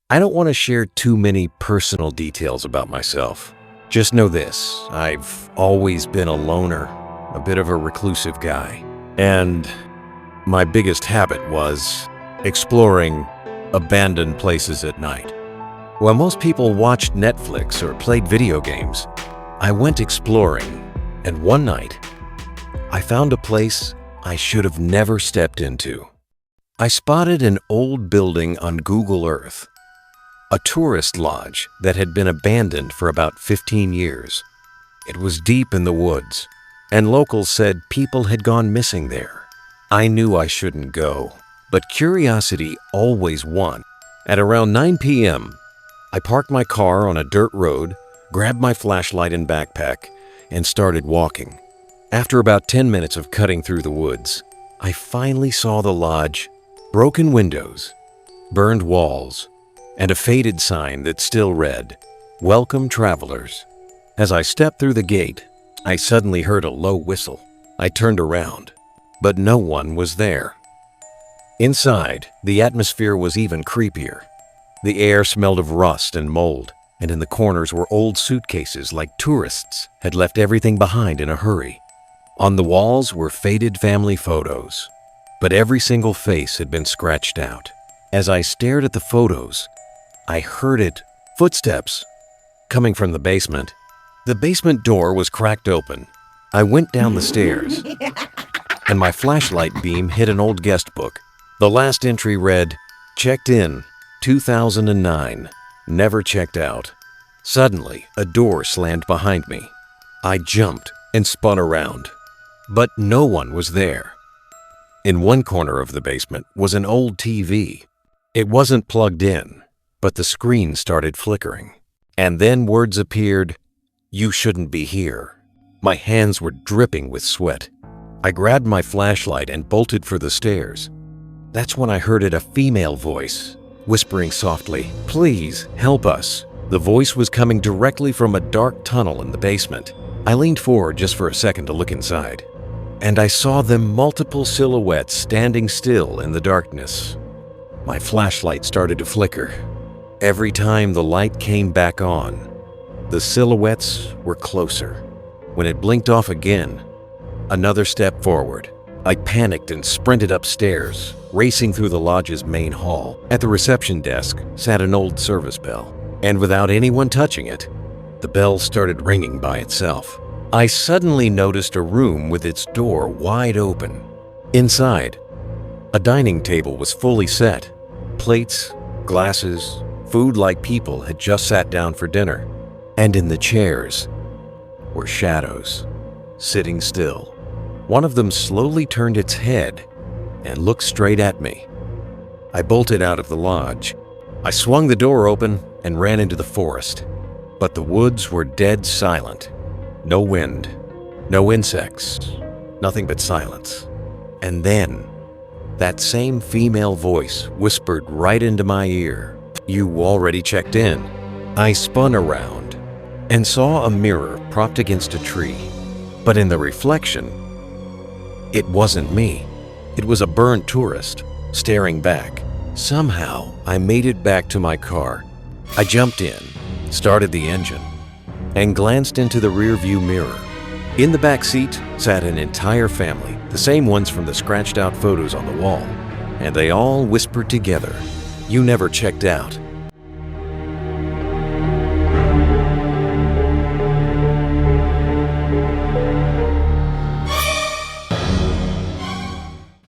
I don't want to share too many personal details about myself. Just know this, I've always been a loner, a bit of a reclusive guy. And my biggest habit was exploring abandoned places at night. While most people watched Netflix or played video games, I went exploring, and one night, I found a place I should have never stepped into. I spotted an old building on Google Earth, a tourist lodge that had been abandoned for about 15 years. It was deep in the woods, and locals said people had gone missing there. I knew I shouldn't go, but curiosity always won. At around 9 p.m., I parked my car on a dirt road, grabbed my flashlight and backpack, and started walking. After about 10 minutes of cutting through the woods, I finally saw the lodge, broken windows, burned walls, and a faded sign that still read, "Welcome Travelers." As I stepped through the gate, I suddenly heard a low whistle. I turned around, but no one was there. Inside, the atmosphere was even creepier. The air smelled of rust and mold, and in the corners were old suitcases like tourists had left everything behind in a hurry. On the walls were faded family photos, but every single face had been scratched out. As I stared at the photos, I heard it, footsteps, coming from the basement. The basement door was cracked open. I went down the stairs, and my flashlight beam hit an old guest book. The last entry read, "Checked in, 2009, never checked out." Suddenly, a door slammed behind me. I jumped and spun around, but no one was there. In one corner of the basement was an old TV. It wasn't plugged in, but the screen started flickering. And then words appeared, "You shouldn't be here." My hands were dripping with sweat. I grabbed my flashlight and bolted for the stairs. That's when I heard a female voice, whispering softly, "Please, help us." The voice was coming directly from a dark tunnel in the basement. I leaned forward just for a second to look inside, and I saw them multiple silhouettes standing still in the darkness. My flashlight started to flicker. Every time the light came back on, the silhouettes were closer. When it blinked off again, another step forward. I panicked and sprinted upstairs, racing through the lodge's main hall. At the reception desk sat an old service bell, and without anyone touching it, the bell started ringing by itself. I suddenly noticed a room with its door wide open. Inside, a dining table was fully set. Plates, glasses, food like people had just sat down for dinner. And in the chairs were shadows, sitting still. One of them slowly turned its head and looked straight at me. I bolted out of the lodge. I swung the door open and ran into the forest. But the woods were dead silent. No wind, no insects, nothing but silence. And then, that same female voice whispered right into my ear, "You already checked in." I spun around and saw a mirror propped against a tree. But in the reflection, it wasn't me. It was a burned tourist, staring back. Somehow, I made it back to my car. I jumped in, started the engine, and glanced into the rearview mirror. In the back seat sat an entire family, the same ones from the scratched-out photos on the wall, and they all whispered together, "You never checked out."